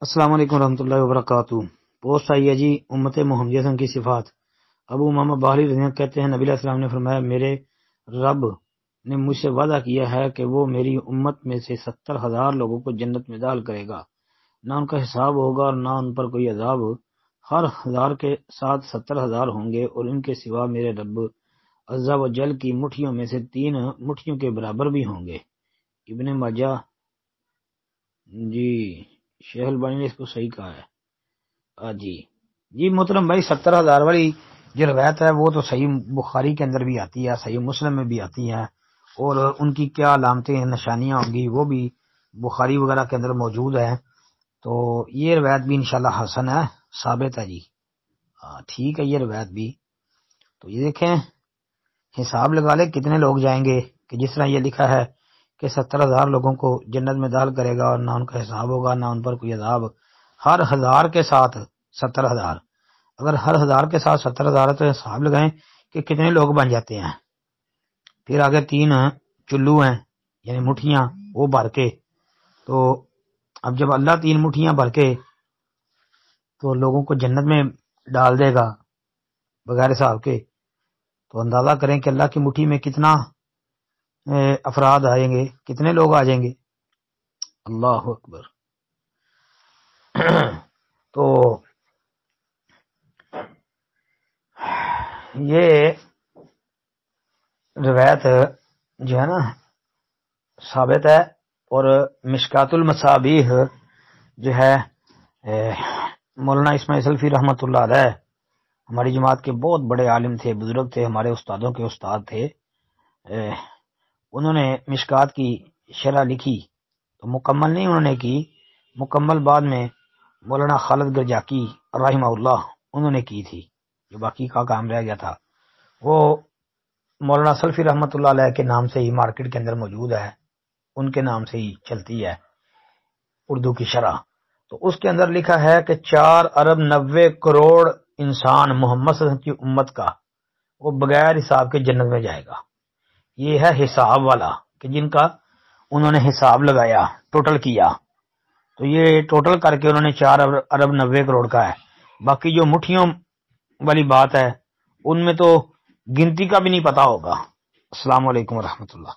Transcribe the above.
السلام علیکم ورحمۃ اللہ وبرکاتہ۔ پوسٹ آئی ہے جی امت محمدیہ کی صفات۔ ابو امامہ باہری رضی اللہ عنہ کہتے ہیں نبی علیہ السلام نے فرمایا میرے رب نے مجھ سے وعدہ کیا ہے کہ وہ میری امت میں سے 70,000 لوگوں کو جنت میں داخل کرے گا، نہ ان کا حساب ہوگا اور نہ ان پر کوئی عذاب۔ ہر 1000 کے ساتھ 70,000 ہوں گے اور ان کے سوا میرے رب عز و جل کی مٹھیوں میں سے 3 مٹھیوں کے برابر بھی ہوں گے۔ ابن ماجہ جی، شیخ البانی نے اس کو صحیح کہا ہے۔ جی محترم بھائی، 70,000 والی جو روایت ہے وہ تو صحیح بخاری کے اندر بھی آتی ہے، صحیح مسلم میں بھی آتی ہے، اور ان کی کیا علامتیں نشانیاں ہوں گی وہ بھی بخاری وغیرہ کے اندر موجود ہے۔ تو یہ روایت بھی انشاءاللہ حسن ہے، ثابت ہے جی، ٹھیک ہے یہ روایت بھی۔ تو یہ دیکھیں، حساب لگا لے کتنے لوگ جائیں گے، کہ جس طرح یہ لکھا ہے کہ 70,000 لوگوں کو جنت میں داخل کرے گا اور نہ ان کا حساب ہوگا نہ ان پر کوئی عذاب۔ ہر 1000 کے ساتھ 70,000، اگر ہر 1000 کے ساتھ 70,000 ہے تو حساب لگائیں کہ کتنے لوگ بن جاتے ہیں۔ پھر آگے 3 چلو ہیں یعنی مٹھیاں، وہ بھر کے، تو اب جب اللہ 3 مٹھیاں بھر کے تو لوگوں کو جنت میں ڈال دے گا بغیر حساب کے، تو اندازہ کریں کہ اللہ کی مٹھی میں کتنا افراد آئیں گے، کتنے لوگ آ جائیں گے۔ اللہ اکبر۔ تو یہ روایت جو ہے نا ثابت ہے، اور مشکات المصابیح جو ہے مولانا اسماعیل سلفی رحمۃ اللہ علیہ ہماری جماعت کے بہت بڑے عالم تھے، بزرگ تھے، ہمارے استادوں کے استاد تھے۔ انہوں نے مشکات کی شرح لکھی تو مکمل نہیں انہوں نے کی، مکمل بعد میں مولانا خالد گرجاکی رحمہ اللہ انہوں نے کی تھی، جو باقی کا کام رہ گیا تھا وہ مولانا سلفی رحمۃ اللہ علیہ کے نام سے ہی مارکیٹ کے اندر موجود ہے، ان کے نام سے ہی چلتی ہے اردو کی شرح۔ تو اس کے اندر لکھا ہے کہ 4 ارب 90 کروڑ انسان محمد صلی اللہ علیہ وسلم کی امت کا وہ بغیر حساب کے جنت میں جائے گا۔ یہ ہے حساب والا، کہ جن کا انہوں نے حساب لگایا، ٹوٹل کیا، تو یہ ٹوٹل کر کے انہوں نے 4 ارب 90 کروڑ کا ہے۔ باقی جو مٹھیوں والی بات ہے ان میں تو گنتی کا بھی نہیں پتا ہوگا۔ السلام علیکم ورحمۃ اللہ۔